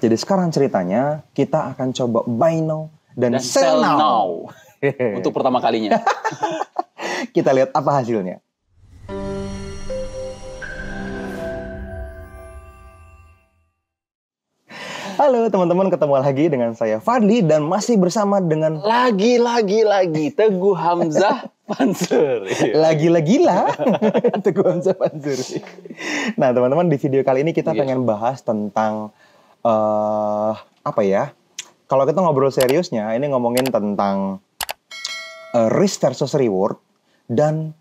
Jadi sekarang ceritanya kita akan coba buy now dan sell now. Untuk pertama kalinya. Kita lihat apa hasilnya. Halo teman-teman, ketemu lagi dengan saya Fadli dan masih bersama dengan Lagi Teguh Hamzah Pansur. Lagi-lagi-lah Teguh Hamzah Pansur. Nah teman-teman, di video kali ini kita pengen bahas tentang apa ya? Kalau kita ngobrol seriusnya, ini ngomongin tentang risk versus reward dan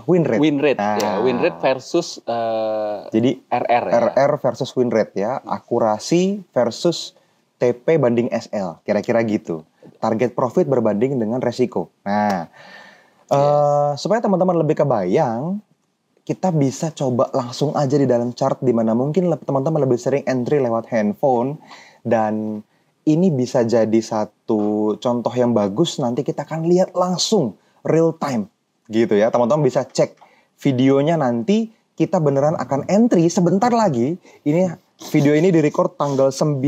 win rate. Win rate, nah, ya. Win rate versus jadi RR, ya. RR versus win rate ya. Akurasi versus TP banding SL. Kira-kira gitu. Target profit berbanding dengan resiko. Nah, supaya teman-teman lebih kebayang, kita bisa coba langsung aja di dalam chart, di mana mungkin teman-teman lebih sering entry lewat handphone, dan ini bisa jadi satu contoh yang bagus. Nanti kita akan lihat langsung real time gitu ya. Teman-teman bisa cek videonya, nanti kita beneran akan entry sebentar lagi. Ini video ini direcord tanggal 9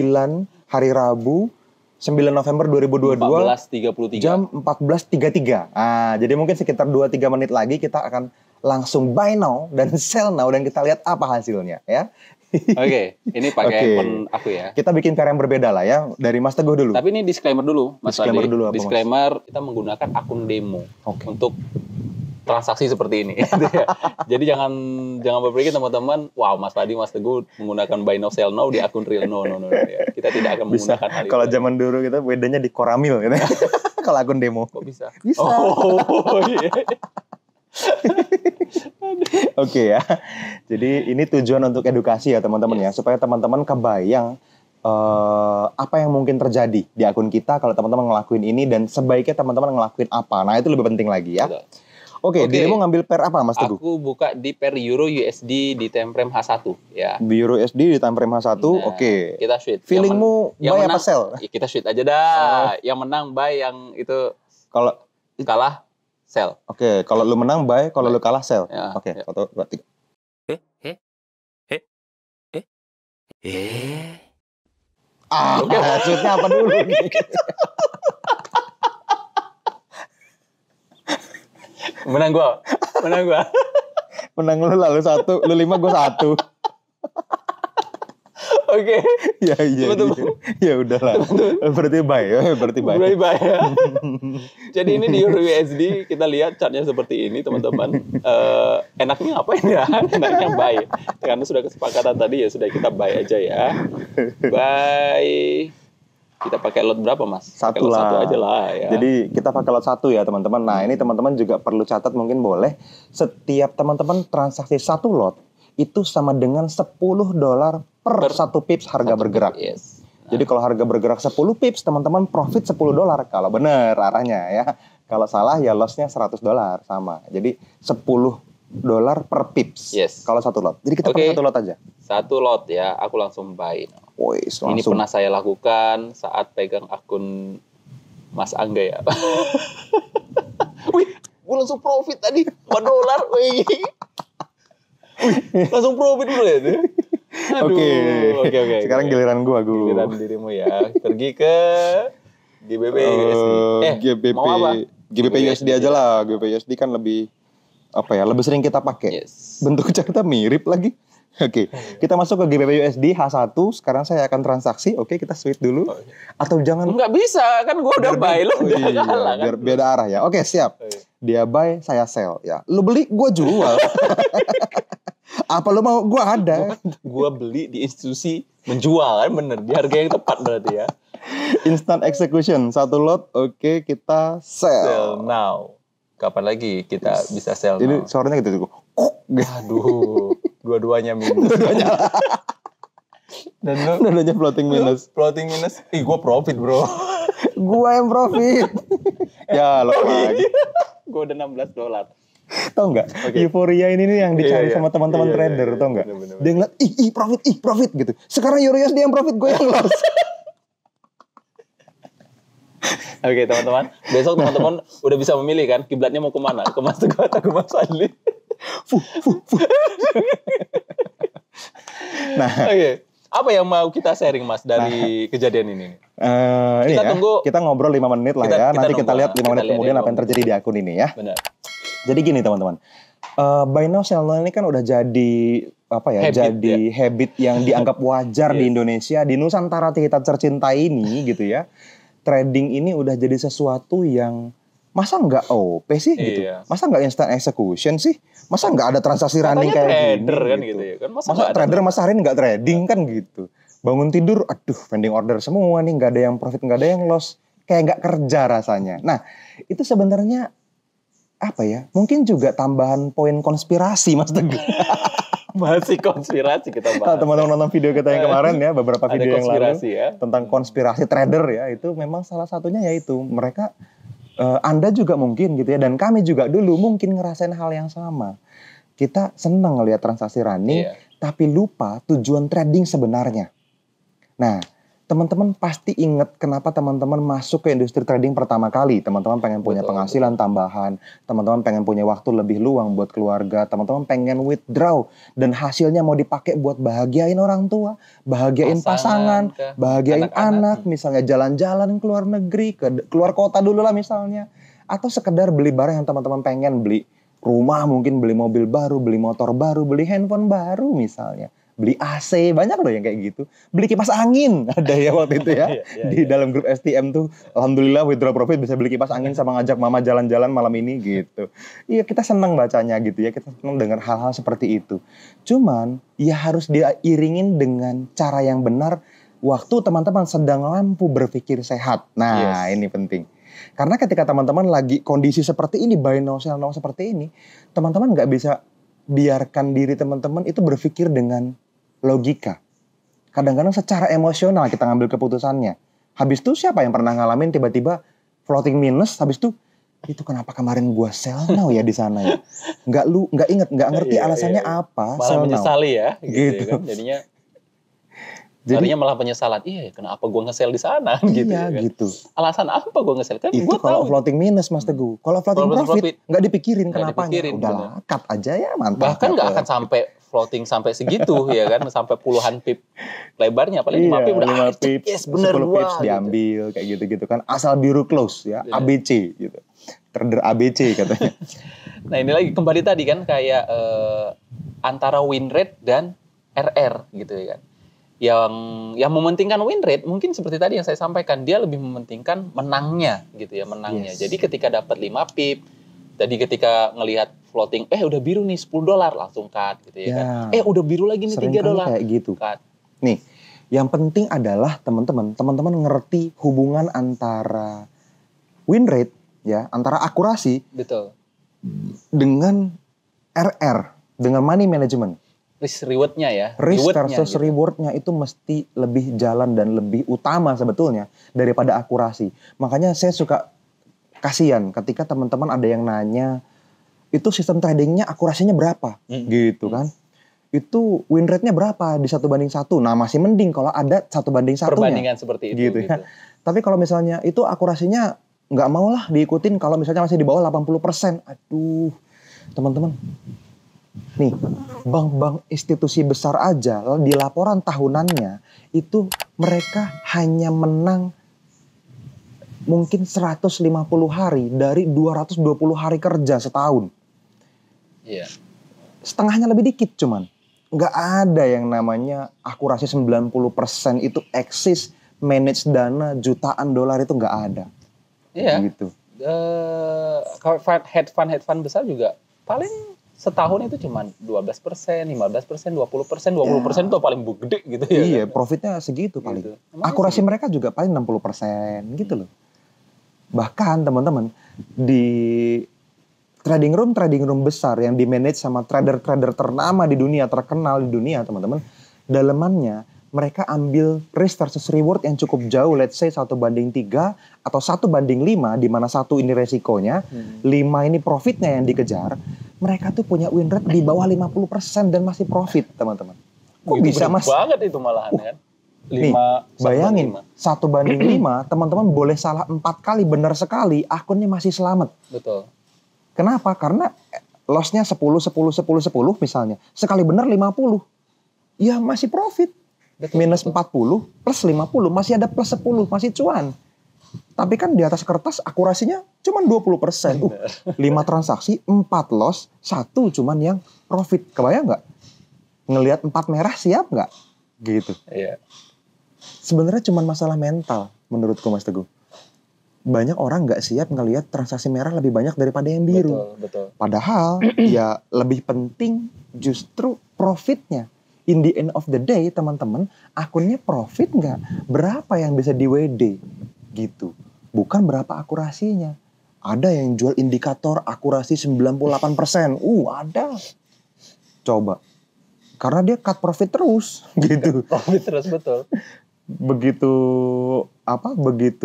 hari Rabu 9 November 2022 14.33 jam 14.33. Jadi mungkin sekitar 2-3 menit lagi kita akan langsung buy now dan sell now, dan kita lihat apa hasilnya ya. Oke, ini pakai akun aku ya. Kita bikin cara yang berbeda lah ya, dari Mas Teguh dulu. Tapi ini disclaimer dulu, Mas Disclaimer Fadli. dulu apa, Disclaimer, kita menggunakan akun demo untuk transaksi seperti ini. Jadi jangan berpikir teman-teman, wow, Mas Fadli, Mas Teguh menggunakan buy now sell now di akun real. No ya. Kita tidak akan menggunakan hal itu. Kalau zaman dulu kita bedanya di Koramil gitu. Kalau akun demo. Kok bisa? Bisa. Oh iya. Oke ya. Jadi ini tujuan untuk edukasi ya teman-teman ya, supaya teman-teman kebayang apa yang mungkin terjadi di akun kita kalau teman-teman ngelakuin ini, dan sebaiknya teman-teman ngelakuin apa. Nah, itu lebih penting lagi ya. Oke, dirimu ngambil pair apa, Mas Teguh? Aku buka di pair Euro USD di time frame H1 ya. Euro USD di time frame H1. Nah, oke. Kita shoot. Feelingmu buy menang, apa sell? Ya, kita shoot aja dah. Yang menang buy, yang itu kalau kalah sell. Oke, kalau lu menang buy, kalau lu kalah sell. Ya, Oke, ya. 1, 2, 3. Oke. Maksudnya apa dulu nih? Menang gua. Menang lu lalu 1, lu 5, gua 1. Oke. Ya. Ya udahlah. Berarti buy ya, berarti buy. Ya. Jadi ini di Euro USD, kita lihat chartnya seperti ini, teman-teman. Enaknya apa ya? Enaknya buy. Karena sudah kesepakatan tadi, ya sudah, kita buy aja ya. Buy. Kita pakai lot berapa, Mas? Satu lah. Satu aja lah ya. Jadi kita pakai lot 1 ya teman-teman. Nah, ini teman-teman juga perlu catat, mungkin boleh. Setiap teman-teman transaksi 1 lot itu sama dengan $10 per 1 pips harga bergerak. Yes. Jadi kalau harga bergerak 10 pips, teman-teman profit $10 kalau benar arahnya ya. Kalau salah ya lossnya $100 sama. Jadi $10 per pips. Yes. Kalau 1 lot. Jadi kita pakai 1 lot aja. 1 lot ya, aku langsung buy. Langsung. Ini pernah saya lakukan saat pegang akun Mas Angga ya. Wih, gue langsung profit tadi $4. Wih. Langsung profit dulu ya tuh. Oke. Sekarang oke. giliran gua. Giliran dirimu ya. Pergi ke GBP USD. GBP, mau apa? GBP USD aja lah. GBP USD kan lebih apa ya? Lebih sering kita pakai. Yes. Bentuk chartnya mirip lagi. Oke, kita masuk ke GBP USD H1. Sekarang saya akan transaksi. Oke, kita switch dulu. Atau jangan. Enggak bisa, kan gua udah buy, lu udah kalah kan. Biar beda arah ya. Oke, siap. Dia buy, saya sell ya. Lu beli, gua jual. Apa lu mau? Gua ada. Gua beli di institusi menjual, kan bener. Di harga yang tepat berarti ya. Instant execution. 1 lot. Oke, kita Sell now. Kapan lagi kita bisa sell now? Ini suaranya gitu. Aduh, dua-duanya minus. Dan Dua-duanya floating minus. Floating minus. Gua profit, bro. Gua yang profit. Ya, lo lagi. Gua udah $16. Tau nggak? Euforia ini nih yang dicari sama teman-teman trader, tau nggak? Dia ngeliat, profit gitu. Sekarang Euro USD yang profit, gue yang loss. Oke, teman-teman. Besok teman-teman udah bisa memilih kan kiblatnya mau kemana? Ke Mas Teguh atau ke Mas Fadli? Nah, Apa yang mau kita sharing Mas dari kejadian ini? Kita tunggu. Kita ngobrol 5 menit lah ya. Nanti kita lihat 5 menit kemudian apa yang terjadi di akun ini ya. Benar. Jadi gini teman-teman. Buy now sell now ini kan udah jadi habit yang dianggap wajar di Indonesia, di Nusantara kita tercinta ini gitu ya. Trading ini udah jadi sesuatu yang masa nggak OP sih gitu? Masa nggak instant execution sih? Masa nggak ada transaksi running kayak trader gini kan gitu? Kan masa trader masa hari ini nggak trading kan gitu? Bangun tidur, aduh pending order semua nih, nggak ada yang profit, nggak ada yang loss, kayak nggak kerja rasanya. Nah itu sebenarnya apa ya? Mungkin juga tambahan poin konspirasi Mas Teguh. Masih konspirasi kita bahas. Teman-teman nonton video kita yang kemarin ya, beberapa video yang lalu ya. Tentang konspirasi trader ya, itu memang salah satunya yaitu mereka Anda juga mungkin gitu ya, dan kami juga dulu mungkin ngerasain hal yang sama. Kita senang ngelihat transaksi running, tapi lupa tujuan trading sebenarnya. Nah, teman-teman pasti ingat kenapa teman-teman masuk ke industri trading pertama kali. Teman-teman pengen punya penghasilan tambahan, teman-teman pengen punya waktu lebih luang buat keluarga, teman-teman pengen withdraw dan hasilnya mau dipakai buat bahagiain orang tua, bahagiain pasangan, bahagiain anak, misalnya jalan-jalan ke luar negeri, keluar kota dulu lah misalnya, atau sekedar beli barang yang teman-teman pengen, beli rumah mungkin, beli mobil baru, beli motor baru, beli handphone baru misalnya. Beli AC, banyak loh yang kayak gitu. Beli kipas angin, ada ya waktu itu ya. Di dalam grup STM tuh, alhamdulillah withdraw profit bisa beli kipas angin sama ngajak mama jalan-jalan malam ini gitu. Iya kita senang bacanya gitu ya, kita senang dengar hal-hal seperti itu. Cuman, ya harus diiringin dengan cara yang benar waktu teman-teman sedang mampu berpikir sehat. Nah ini penting. Karena ketika teman-teman lagi kondisi seperti ini, buy now sell now seperti ini, teman-teman gak bisa biarkan diri teman-teman itu berpikir dengan logika. Kadang-kadang secara emosional kita ngambil keputusannya. Habis itu siapa yang pernah ngalamin tiba-tiba floating minus, habis itu kenapa kemarin gua sell now ya di sana ya? Nggak inget, nggak ngerti alasannya apa. Malah menyesali ya, gitu. Ya kan? Jadinya malah penyesalan. Iya, kenapa gua nge-sell di sana gitu ya kan? Gitu. Alasan apa gua nge-sell kan? Itu kalau floating minus Mas Teguh. Kalau floating profit nggak dipikirin kenapa. Udahlah, cut aja ya, mantap. Bahkan nggak akan sampai floating sampai segitu ya kan, sampai puluhan pip lebarnya, paling 5 pip udah 5 pips, yes, bener 10 pips diambil gitu. Kayak gitu-gitu kan, asal biru close ya, ABC gitu. Trader ABC katanya. Nah ini lagi kembali tadi kan kayak antara win rate dan RR gitu ya kan. Yang mementingkan win rate mungkin seperti tadi yang saya sampaikan, dia lebih mementingkan menangnya gitu ya, menangnya. Jadi ketika dapat 5 pip, jadi ketika ngelihat floating, udah biru nih $10 langsung cut gitu ya kan. Udah biru lagi nih $3 kayak gitu. Cut. Nih, yang penting adalah teman-teman ngerti hubungan antara win rate ya, antara akurasi dengan RR, dengan money management. Risk reward-nya ya. Risk versus reward-nya itu mesti lebih jalan dan lebih utama sebetulnya daripada akurasi. Makanya saya suka kasihan ketika teman-teman ada yang nanya, itu sistem tradingnya akurasinya berapa? Gitu kan. Itu win rate-nya berapa di 1:1? Nah masih mending kalau ada 1:1. Perbandingan seperti itu. Gitu. Ya. Tapi kalau misalnya itu akurasinya nggak mau lah diikutin kalau misalnya masih di bawah 80%. Aduh teman-teman. Nih bank-bank institusi besar aja di laporan tahunannya itu mereka hanya menang mungkin 150 hari dari 220 hari kerja setahun. Iya. Setengahnya lebih dikit cuman. Nggak ada yang namanya akurasi 90% itu eksis, manage dana jutaan dolar itu nggak ada. Iya. Gitu. Kalau hedge fund besar juga paling setahun itu cuma 12%, 15%, 20% itu paling gede gitu ya. Iya, profitnya segitu paling. Gitu. Akurasi mereka juga paling 60% gitu loh. Bahkan teman-teman di trading room besar yang di-manage sama trader-trader ternama di dunia, terkenal di dunia teman-teman, dalemannya mereka ambil risk versus reward yang cukup jauh, let's say 1:3 atau 1:5, di mana 1 ini resikonya, 5 ini profitnya yang dikejar. Mereka tuh punya win rate di bawah 50% dan masih profit teman-teman. Kok bisa mas? Banget itu malahan kan. 5, nih, bayangin 1:5, teman-teman boleh salah 4 kali, benar sekali, akunnya masih selamat. Betul. Kenapa? Karena loss-nya 10 misalnya. Sekali benar 50. Ya masih profit. minus 40 plus 50 masih ada plus 10, masih cuan. Tapi kan di atas kertas akurasinya cuma 20%. 5 transaksi, 4 loss, 1 cuman yang profit. Kebayang nggak? Ngelihat 4 merah siap nggak? Gitu. Iya. Sebenarnya cuma masalah mental menurutku Mas Teguh. Banyak orang nggak siap ngelihat transaksi merah lebih banyak daripada yang biru. Betul. Padahal ya lebih penting justru profitnya. In the end of the day teman-teman, akunnya profit nggak? Berapa yang bisa di WD? Gitu. Bukan berapa akurasinya. Ada yang jual indikator akurasi 98%. Ada. Coba. Karena dia cut profit terus gitu. Profit terus, betul. Begitu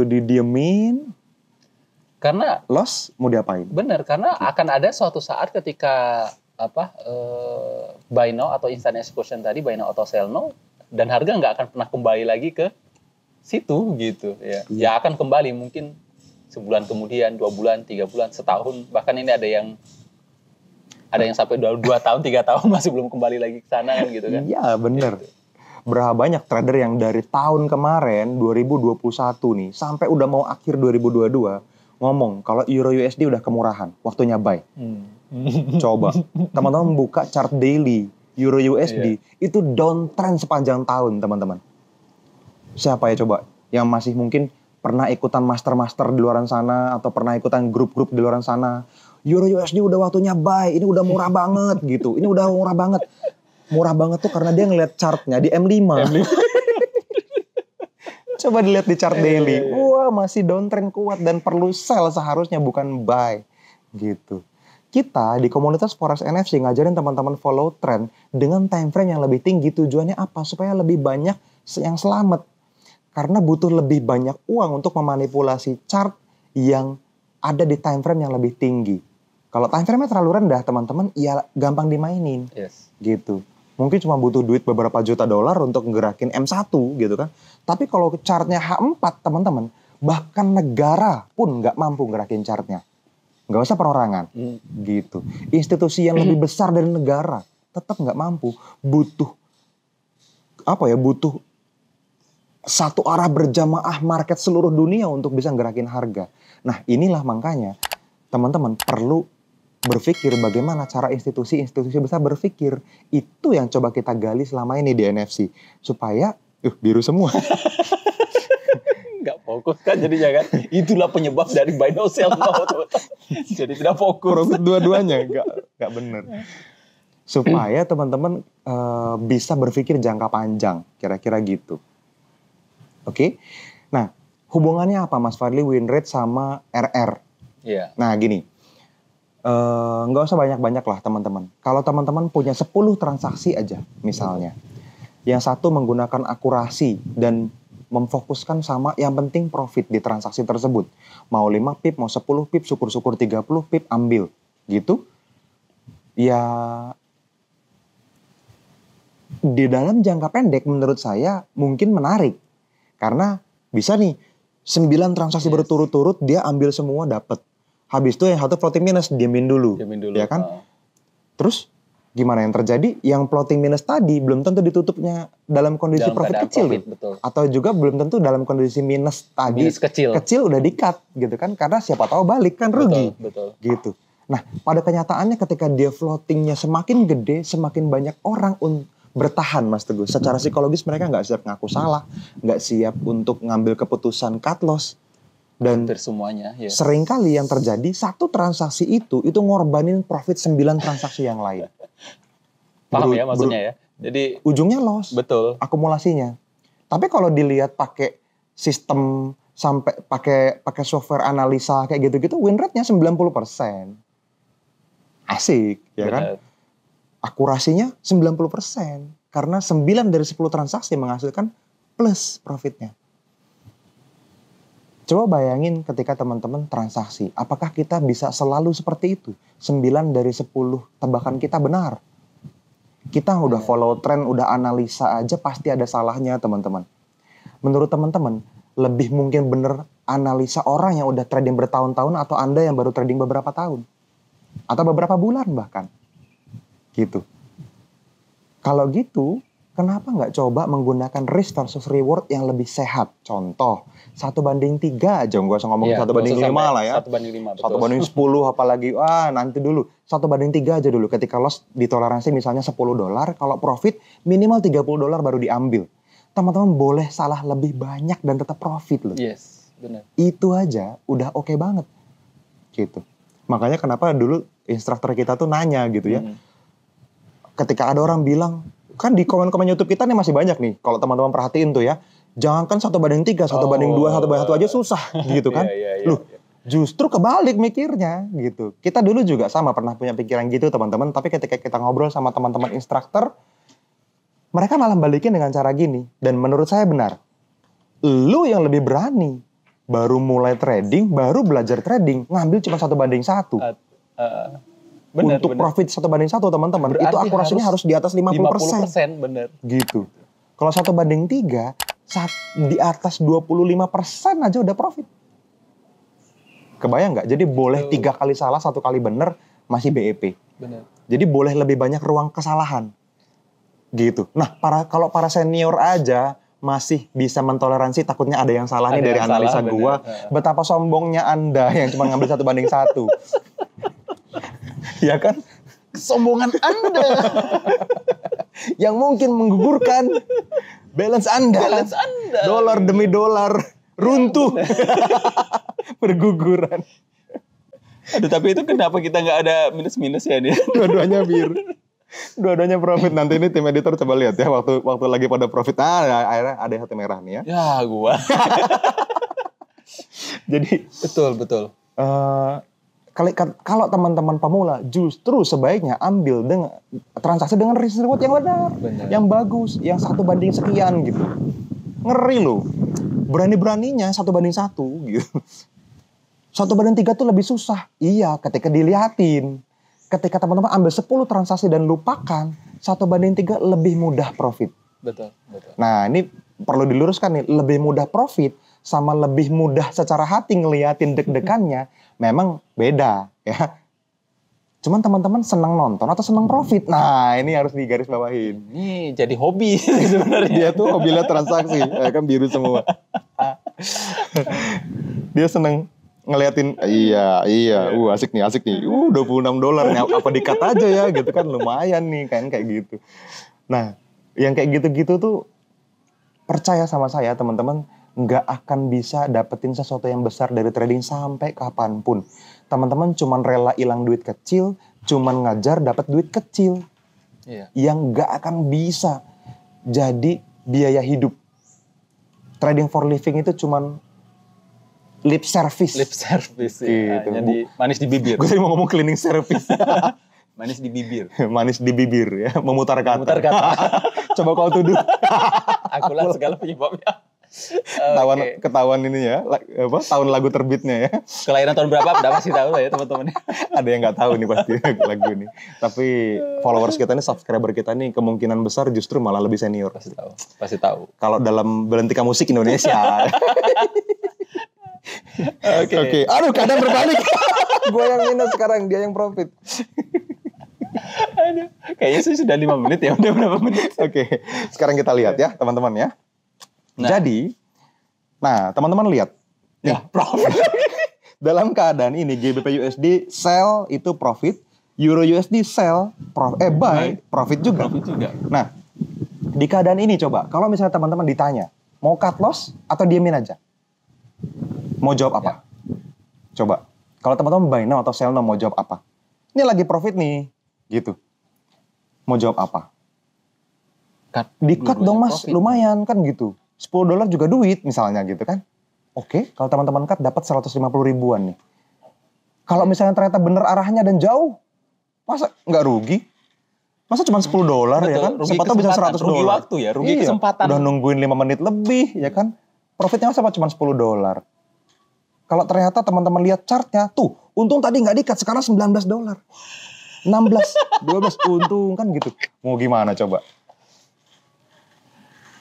didiemin, karena loss mau diapain? Benar, karena akan ada suatu saat ketika buy now atau instant execution tadi, buy now atau sell now, dan harga nggak akan pernah kembali lagi ke situ gitu ya. Ya akan kembali mungkin sebulan kemudian, 2 bulan, 3 bulan, setahun, bahkan ini ada yang sampai 2 tahun, 3 tahun masih belum kembali lagi ke sana kan gitu kan. Iya, benar. Gitu. Berapa banyak trader yang dari tahun kemarin 2021 nih sampai udah mau akhir 2022 ngomong kalau Euro USD udah kemurahan, waktunya buy. Coba teman-teman buka chart daily Euro USD itu downtrend sepanjang tahun, teman-teman. Siapa ya coba yang masih mungkin pernah ikutan master di luar sana atau pernah ikutan grup-grup di luar sana? Euro USD udah waktunya buy, ini udah murah banget gitu. Ini udah murah banget. Murah banget tuh karena dia ngeliat chartnya di M5. Coba dilihat di chart daily. Wah, masih downtrend kuat dan perlu sell seharusnya, bukan buy. Gitu. Kita di komunitas Forex NFC ngajarin teman-teman follow trend dengan time frame yang lebih tinggi. Tujuannya apa? Supaya lebih banyak yang selamat. Karena butuh lebih banyak uang untuk memanipulasi chart yang ada di time frame yang lebih tinggi. Kalau time frame-nya terlalu rendah, teman-teman, ya gampang dimainin. Yes. Gitu. Mungkin cuma butuh duit beberapa juta dolar untuk ngerakin M1 gitu kan. Tapi kalau chartnya H4 teman-teman, bahkan negara pun nggak mampu ngerakin chartnya. Nggak usah perorangan. Gitu. Institusi yang lebih besar dari negara tetap nggak mampu. Butuh satu arah berjamaah market seluruh dunia untuk bisa ngerakin harga. Nah inilah makanya teman-teman perlu berpikir bagaimana cara institusi-institusi besar berpikir. Itu yang coba kita gali selama ini di NFC. Supaya, biru semua. Nggak fokus kan jadinya kan. Itulah penyebab dari buy now sell now. Jadi tidak fokus. Profit dua-duanya, nggak bener. Supaya teman-teman bisa berpikir jangka panjang. Kira-kira gitu. Oke? Nah, hubungannya apa Mas Fadli win rate sama RR? Iya. Nah, gini. Nggak usah banyak-banyak lah teman-teman. Kalau teman-teman punya 10 transaksi aja misalnya. Yang satu menggunakan akurasi dan memfokuskan sama yang penting profit di transaksi tersebut. Mau 5 pip, mau 10 pip, syukur-syukur 30 pip, ambil. Gitu. Ya di dalam jangka pendek menurut saya mungkin menarik. Karena bisa nih 9 transaksi berturut-turut dia ambil semua dapat. Habis itu yang satu floating minus, diamin dulu. Ya kan? Terus gimana yang terjadi? Yang floating minus tadi belum tentu ditutupnya dalam kondisi profit kecil. Betul. Atau juga belum tentu dalam kondisi minus tadi. Minus kecil udah di-cut gitu kan. Karena siapa tahu balik kan rugi. Betul. Gitu. Nah pada kenyataannya ketika dia floatingnya semakin gede, semakin banyak orang bertahan Mas Teguh. Secara psikologis mereka nggak siap ngaku salah. Nggak siap untuk ngambil keputusan cut loss. Dan semuanya, seringkali yang terjadi satu transaksi itu ngorbanin profit 9 transaksi yang lain. Paham ya maksudnya ya? Jadi ujungnya loss. Betul. Akumulasinya. Tapi kalau dilihat pakai sistem sampai pakai software analisa kayak gitu-gitu, win rate-nya 90%. Asik, ya kan? Akurasinya 90%. Karena 9 dari 10 transaksi menghasilkan plus profitnya. Coba bayangin ketika teman-teman transaksi, apakah kita bisa selalu seperti itu? 9 dari 10 tebakan kita benar. Kita udah follow trend, udah analisa aja pasti ada salahnya teman-teman. Menurut teman-teman, lebih mungkin bener analisa orang yang udah trading bertahun-tahun atau Anda yang baru trading beberapa tahun? Atau beberapa bulan bahkan? Gitu. Kalau gitu, Kenapa nggak coba menggunakan risk versus reward yang lebih sehat? Contoh, 1:3 aja, nggak usah ngomongin 1:5 lah ya. 1:5, betul. 1:10 apalagi, nanti dulu. 1:3 aja dulu, ketika loss ditoleransi misalnya $10, kalau profit minimal $30 baru diambil. Teman-teman boleh salah lebih banyak dan tetap profit loh. Yes, benar. Itu aja udah oke banget. Gitu. Makanya kenapa dulu instruktur kita tuh nanya gitu ya. Ketika ada orang bilang, kan di komen-komen YouTube kita nih masih banyak nih, kalau teman-teman perhatiin tuh ya, jangankan 1:3, 1:2, 1:1 aja susah gitu kan. Loh, justru kebalik mikirnya gitu. Kita dulu juga sama pernah punya pikiran gitu teman-teman, tapi ketika kita ngobrol sama teman-teman instruktur, mereka malah balikin dengan cara gini, dan menurut saya benar. Lu yang lebih berani, baru mulai trading, baru belajar trading, ngambil cuma 1:1. Untuk profit 1:1 teman-teman, itu akurasinya harus di atas 50%. Bener. Gitu. Kalau 1:3, di atas 25% aja udah profit. Kebayang nggak? Jadi boleh 3 kali salah, 1 kali bener, masih BEP. Bener. Jadi boleh lebih banyak ruang kesalahan. Gitu. Nah, kalau para senior aja masih bisa mentoleransi, takutnya ada yang salah nih dari analisa gua. Betapa sombongnya Anda yang cuma ngambil 1:1. Ya kan? Kesombongan Anda yang mungkin menggugurkan balance Anda. Dolar demi dolar runtuh. Berguguran. Aduh, tapi itu kenapa kita nggak ada minus-minus ya nih? Dua-duanya dua-duanya profit. Nanti ini tim editor coba lihat ya, waktu lagi pada profit. Akhirnya ada hati merah nih ya. Ya, gua. Jadi betul. Kalau teman-teman pemula, justru sebaiknya ambil dengan transaksi dengan risk reward yang benar, yang bagus, yang 1:sekian gitu. Ngeri loh, berani-beraninya 1:1 gitu. 1:3 tuh lebih susah. Iya, ketika dilihatin, ketika teman-teman ambil 10 transaksi dan lupakan, 1:3 lebih mudah profit. Betul. Nah, ini perlu diluruskan nih, lebih mudah profit sama lebih mudah secara hati ngeliatin deg-degannya memang beda ya. Cuman teman-teman senang nonton atau senang profit? Nah, ini harus digarisbawahin. Ini jadi hobi sebenarnya. Dia tuh hobi lihat transaksi, kan biru semua. Dia seneng ngeliatin, iya, asik nih, $26 nih, apa di-cut aja ya gitu kan, lumayan nih kan kayak gitu. Nah, yang kayak gitu-gitu tuh percaya sama saya teman-teman, nggak akan bisa dapetin sesuatu yang besar dari trading sampai kapanpun. Teman-teman cuman rela hilang duit kecil, cuman ngajar dapat duit kecil. Iya. Yang nggak akan bisa jadi biaya hidup. Trading for living itu cuman lip service. Ya. Gitu. Jadi manis di bibir. Gue tadi mau ngomong cleaning service. Manis di bibir. Manis di bibir ya, memutar kata. Coba kau tuduh. Akulah segala penyebabnya. Ketahuan ini ya, tahun lagu terbitnya ya. Kelahiran tahun berapa? Udah pasti tahu lah ya teman-teman. Ada yang nggak tahu nih pasti lagu ini. Tapi followers kita nih, subscriber kita nih kemungkinan besar justru malah lebih senior. Pasti tahu. Kalau dalam belentika musik Indonesia. Oke. Aduh, kadang berbalik. Gue yang minus sekarang, dia yang profit. Aduh, kayaknya sih sudah 5 menit ya. Udah berapa menit? Oke. Sekarang kita lihat ya teman-teman ya. Jadi, teman-teman lihat. Ya, profit. Dalam keadaan ini GBP USD sell itu profit, Euro USD sell buy profit juga. Nah, di keadaan ini coba, kalau misalnya teman-teman ditanya, mau cut loss atau diemin aja? Mau jawab apa? Coba. Kalau teman-teman buy now atau sell now, mau jawab apa? Ini lagi profit nih, gitu. Mau jawab apa? Di-cut dong mas, lumayan kan gitu. $10 juga duit misalnya gitu kan. Oke, kalau teman-teman cut dapat 150 ribuan nih. Kalau misalnya ternyata bener arahnya dan jauh, masa nggak rugi? Masa cuma $10 ya kan? Siapa tahu bisa $100. Rugi waktu ya, rugi kesempatan. Udah nungguin 5 menit lebih ya kan? Profitnya sama cuma $10. Kalau ternyata teman-teman lihat chartnya, tuh untung tadi nggak di-cut, sekarang $19. 16, 12 untung kan gitu. Mau gimana coba?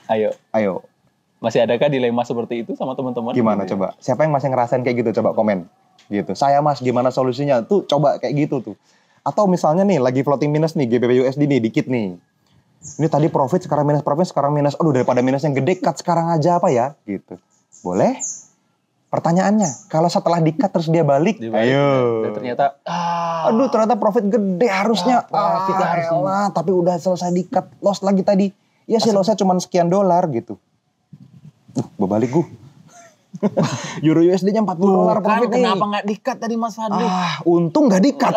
Ayo. Masih adakah dilema seperti itu sama teman-teman? Gimana coba? Siapa yang masih ngerasain kayak gitu? Coba komen. Gitu. Saya mas, gimana solusinya? Tuh coba kayak gitu tuh. Atau misalnya nih, lagi floating minus nih, GBP USD nih, dikit nih. Ini tadi profit, sekarang minus profit, sekarang minus. Aduh, daripada minus yang gede, cut sekarang aja apa ya? Gitu. Boleh? Pertanyaannya, kalau setelah di-cut terus dia balik, ayo. Dan ternyata, aduh ternyata profit gede harusnya. Profitnya harusnya. Elah, tapi udah selesai di-cut, loss lagi tadi. Ya sih lossnya cuma sekian dolar gitu. Berbalik gue. Euro USD-nya $40 profit nih. Kenapa nggak di-cut tadi Mas Fadli? Untung nggak di-cut.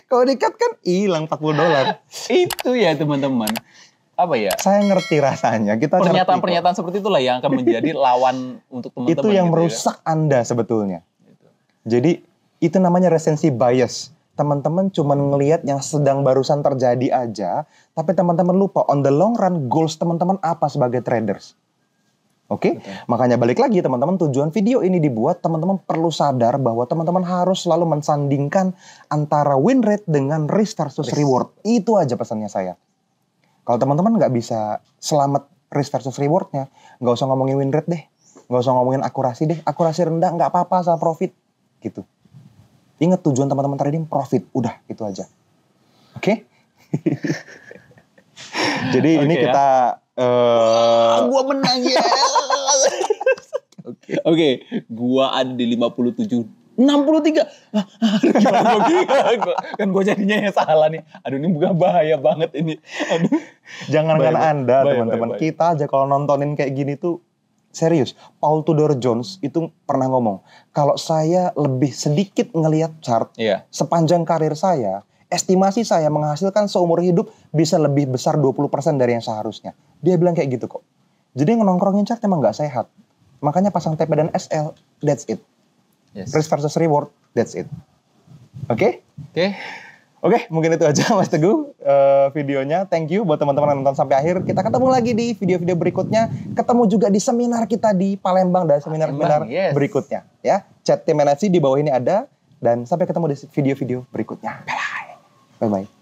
Kalau di-cut kan hilang $40. Itu ya teman-teman. Apa ya? Saya ngerti rasanya. Kita Pernyataan-pernyataan seperti itulah yang akan menjadi lawan untuk teman-teman. Itu yang gitu merusak Anda sebetulnya. Jadi itu namanya recency bias. Teman-teman cuma ngelihat yang sedang barusan terjadi aja, tapi teman-teman lupa on the long run goals teman-teman apa sebagai traders. Oke? Makanya balik lagi teman-teman, tujuan video ini dibuat, teman-teman perlu sadar bahwa teman-teman harus selalu mensandingkan antara win rate dengan risk versus reward. Itu aja pesannya saya. Kalau teman-teman nggak bisa selamat risk versus rewardnya, nggak usah ngomongin win rate deh, nggak usah ngomongin akurasi deh, akurasi rendah nggak apa-apa asal profit, gitu. Ingat tujuan teman-teman trading profit, udah itu aja. Oke? Jadi ini kita gua menang ya. Oke, gua ada di 57. 63. Kan gue jadinya yang salah nih. Aduh ini bukan bahaya banget ini. Aduh. Jangankan Anda teman-teman. Kita aja kalau nontonin kayak gini tuh serius. Paul Tudor Jones itu pernah ngomong, kalau saya lebih sedikit ngelihat chart sepanjang karir saya, estimasi saya menghasilkan seumur hidup bisa lebih besar 20% dari yang seharusnya. Dia bilang kayak gitu kok. Jadi nongkrongin chart emang gak sehat. Makanya pasang TP dan SL, that's it. Yes. Risk versus reward, that's it. Oke? Oke, mungkin itu aja Mas Teguh videonya. Thank you buat teman-teman yang nonton sampai akhir. Kita ketemu lagi di video-video berikutnya. Ketemu juga di seminar kita di Palembang dan seminar-seminar berikutnya. Ya, chat tim NFC di bawah ini ada. Dan sampai ketemu di video-video berikutnya. Bye-bye.